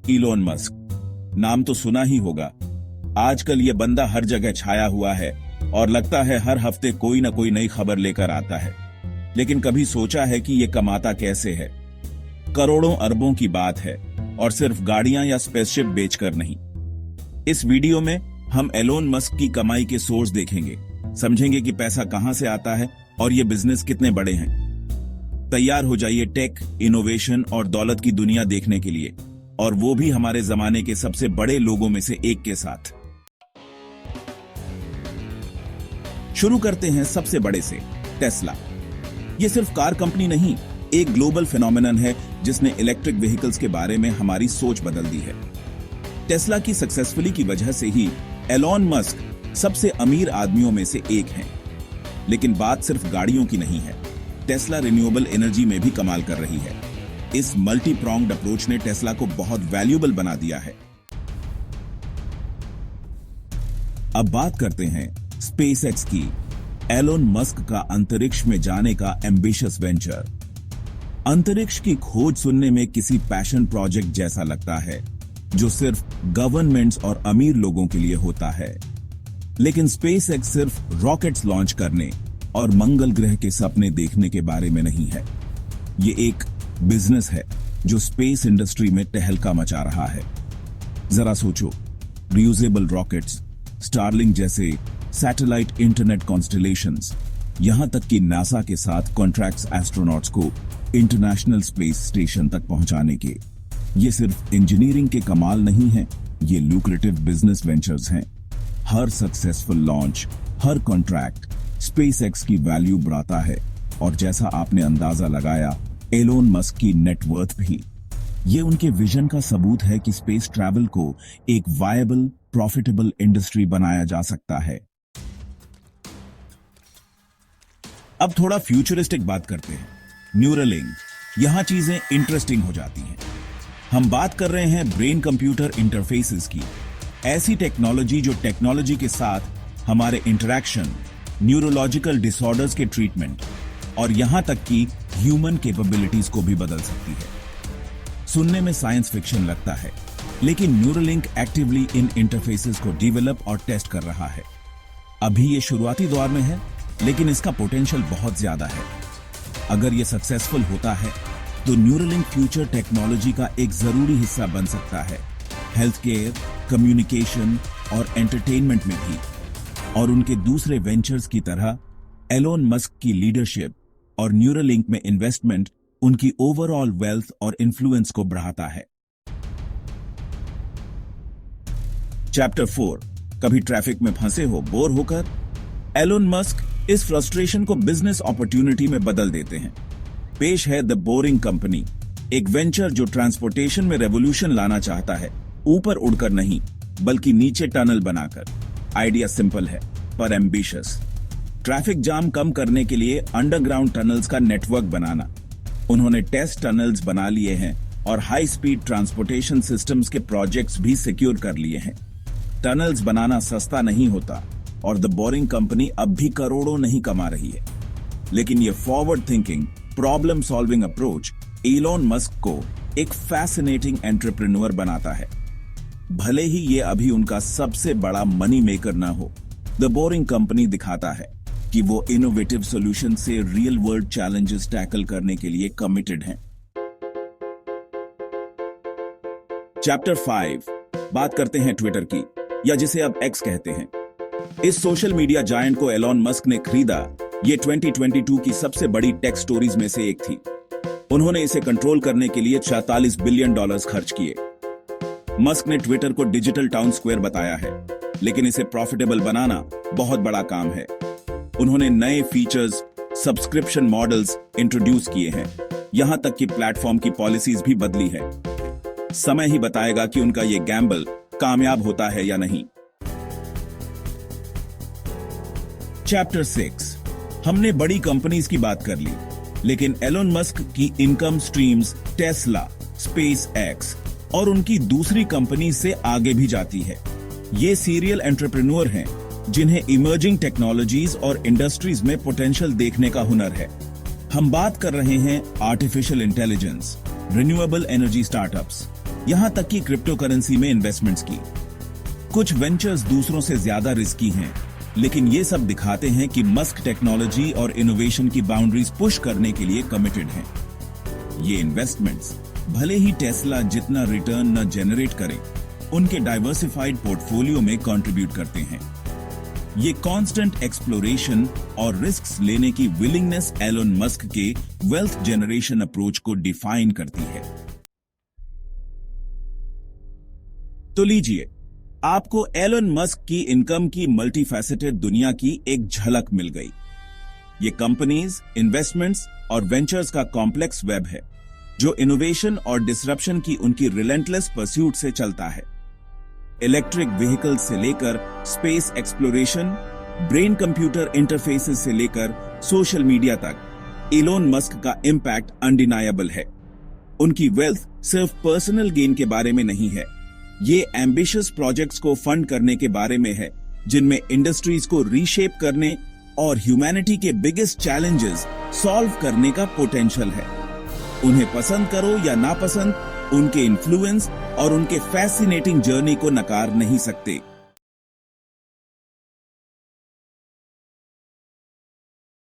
Elon Musk नाम तो सुना ही होगा। आजकल ये बंदा हर जगह छाया हुआ है और लगता है हर हफ्ते कोई ना कोई नई खबर लेकर आता है। लेकिन कभी सोचा है कि ये कमाता कैसे है? करोड़ों अरबों की बात है और सिर्फ गाड़ियां या स्पेसशिप बेचकर नहीं। इस वीडियो में हम एलोन मस्क की कमाई के सोर्स देखेंगे, समझेंगे कि पैसा कहां से आता है और ये बिजनेस कितने बड़े हैं। तैयार हो जाइए टेक, इनोवेशन और दौलत की दुनिया देखने के लिए, और वो भी हमारे जमाने के सबसे बड़े लोगों में से एक के साथ। शुरू करते हैं सबसे बड़े से, टेस्ला। ये सिर्फ कार कंपनी नहीं, एक ग्लोबल फिनोमेनन है जिसने इलेक्ट्रिक व्हीकल्स के बारे में हमारी सोच बदल दी है। टेस्ला की सक्सेसफुली की वजह से ही एलोन मस्क सबसे अमीर आदमियों में से एक हैं। लेकिन बात सिर्फ गाड़ियों की नहीं है, टेस्ला रिन्यूएबल एनर्जी में भी कमाल कर रही है। इस मल्टी प्रॉन्ग्ड अप्रोच ने टेस्ला को बहुत वैल्यूएबल बना दिया है। अब बात करते हैं स्पेसएक्स की, एलोन मस्क का अंतरिक्ष में जाने का एम्बिशियस वेंचर। अंतरिक्ष की खोज सुनने में किसी पैशन प्रोजेक्ट जैसा लगता है जो सिर्फ गवर्नमेंट्स और अमीर लोगों के लिए होता है। लेकिन स्पेसएक्स सिर्फ रॉकेट्स लॉन्च करने और मंगल ग्रह के सपने देखने के बारे में नहीं है। ये एक बिजनेस है जो स्पेस इंडस्ट्री में तहलका मचा रहा है। जरा सोचो, रियूजेबल रॉकेट्स, स्टारलिंक जैसे सैटेलाइट इंटरनेट कॉन्स्टेलेशंस, यहां तक कि नासा के साथ कॉन्ट्रैक्ट्स एस्ट्रोनॉट्स को इंटरनेशनल स्पेस स्टेशन तक पहुंचाने के। ये सिर्फ इंजीनियरिंग के कमाल नहीं है, ये लुक्रेटिव बिजनेस वेंचर्स हैं। हर सक्सेसफुल लॉन्च, हर कॉन्ट्रैक्ट स्पेसएक्स की वैल्यू बढ़ाता है, और जैसा आपने अंदाजा लगाया, एलोन मस्क की नेटवर्थ भी। ये उनके विजन का सबूत है कि स्पेस ट्रैवल को एक वायबल, प्रॉफिटेबल इंडस्ट्री बनाया जा सकता है। अब थोड़ा फ्यूचरिस्टिक बात करते हैं, न्यूरलिंक। यहां चीजें इंटरेस्टिंग हो जाती हैं। हम बात कर रहे हैं ब्रेन कंप्यूटर इंटरफेसेस की, ऐसी टेक्नोलॉजी जो टेक्नोलॉजी के साथ हमारे इंटरैक्शन, न्यूरोलॉजिकल डिसऑर्डर्स के ट्रीटमेंट और यहां तक कि ह्यूमन कैपेबिलिटीज को भी बदल सकती है। सुनने में साइंस फिक्शन लगता है, लेकिन न्यूरलिंक एक्टिवली इन इंटरफेसेस को डेवलप और टेस्ट कर रहा है। अभी ये शुरुआती दौर में है, लेकिन इसका पोटेंशियल बहुत ज्यादा है। अगर ये सक्सेसफुल होता है तो न्यूरलिंक फ्यूचर टेक्नोलॉजी का एक जरूरी हिस्सा बन सकता है, हेल्थ केयर, कम्युनिकेशन और एंटरटेनमेंट में भी। और उनके दूसरे वेंचर्स की तरह एलोन मस्क की लीडरशिप और न्यूरलिंक में इन्वेस्टमेंट उनकी ओवरऑल वेल्थ और इन्फ्लुएंस को बढ़ाता है। चैप्टर 4, कभी ट्रैफिक में फंसे हो बोर होकर? एलोन मस्क इस फ्रस्ट्रेशन को बिजनेस अपॉर्चुनिटी में बदल देते हैं। पेश है द बोरिंग कंपनी, एक वेंचर जो ट्रांसपोर्टेशन में रेवोल्यूशन लाना चाहता है, ऊपर उड़कर नहीं बल्कि नीचे टनल बनाकर। आइडिया सिंपल है पर एम्बिशियस। ट्रैफिक जाम कम करने के लिए अंडरग्राउंड टनल्स का नेटवर्क बनाना। उन्होंने टेस्ट टनल्स बना लिए हैं और हाई स्पीड ट्रांसपोर्टेशन सिस्टम्स के प्रोजेक्ट्स भी सिक्योर कर लिए हैं। टनल्स बनाना सस्ता नहीं होता और द बोरिंग कंपनी अब भी करोड़ों नहीं कमा रही है। लेकिन ये forward thinking, problem solving approach Elon Musk को एक फैसिनेटिंग एंटरप्रेन्योर बनाता है। भले ही ये अभी उनका सबसे बड़ा मनी मेकर ना हो, द बोरिंग कंपनी दिखाता है कि वो इनोवेटिव सॉल्यूशन से रियल वर्ल्ड चैलेंजेस टैकल करने के लिए कमिटेड हैं। चैप्टर 5, बात करते हैं ट्विटर की, या जिसे अब एक्स कहते हैं। इस सोशल मीडिया जायंट को एलोन मस्क ने खरीदा, ये 2022 की सबसे बड़ी टेक स्टोरीज में से एक थी। उन्होंने इसे कंट्रोल करने के लिए $46 बिलियन खर्च किए। मस्क ने ट्विटर को डिजिटल टाउन स्क्वायर बताया है, लेकिन इसे प्रॉफिटेबल बनाना बहुत बड़ा काम है। उन्होंने नए फीचर्स, सब्सक्रिप्शन मॉडल्स इंट्रोड्यूस किए हैं, यहां तक कि प्लेटफॉर्म की पॉलिसीज भी बदली है। समय ही बताएगा कि उनका यह गैम्बल कामयाब होता है या नहीं। चैप्टर 6, हमने बड़ी कंपनीज की बात कर ली, लेकिन एलोन मस्क की इनकम स्ट्रीम्स टेस्ला, स्पेसएक्स और उनकी दूसरी कंपनी से आगे भी जाती है। ये सीरियल एंटरप्रेन्योर हैं जिन्हें इमर्जिंग टेक्नोलॉजीज और इंडस्ट्रीज में पोटेंशियल देखने का हुनर है। हम बात कर रहे हैं artificial intelligence, renewable energy startups, यहां तक कि क्रिप्टो करेंसी में इन्वेस्टमेंट्स की। कुछ वेंचर्स दूसरों से ज्यादा रिस्की हैं, लेकिन ये सब दिखाते हैं कि मस्क टेक्नोलॉजी और इनोवेशन की बाउंड्रीज पुश करने के लिए कमिटेड हैं। ये इन्वेस्टमेंट्स भले ही टेस्ला जितना रिटर्न न जनरेट करें, उनके डाइवर्सिफाइड पोर्टफोलियो में कंट्रीब्यूट करते हैं। ये कांस्टेंट एक्सप्लोरेशन और रिस्क्स लेने की विलिंगनेस एलोन मस्क के वेल्थ जनरेशन अप्रोच को डिफाइन करती है। तो लीजिए, आपको एलोन मस्क की इनकम की मल्टीफैसेटेड दुनिया की एक झलक मिल गई। ये कंपनीज, इन्वेस्टमेंट्स और वेंचर्स का कॉम्प्लेक्स वेब है, जो इनोवेशन और डिसरप्शन की उनकी रिलेंटलेस परस्यूट से चलता है। इलेक्ट्रिक व्हीकल से लेकर space exploration, brain computer interfaces से लेकर सोशल मीडिया तक, एलोन मस्क का इंपैक्ट अनडिनायबल है। उनकी वेल्थ सिर्फ पर्सनल गेन के बारे में नहीं है, ये एम्बिशियस प्रोजेक्ट्स को फंड करने के बारे में है, जिनमें इंडस्ट्रीज को रीशेप करने और ह्यूमैनिटी के बिगेस्ट चैलेंजेस सॉल्व करने का पोटेंशियल है। उन्हें पसंद करो या नापसंद, उनके इन्फ्लुएंस और उनके फैसिनेटिंग जर्नी को नकार नहीं सकते।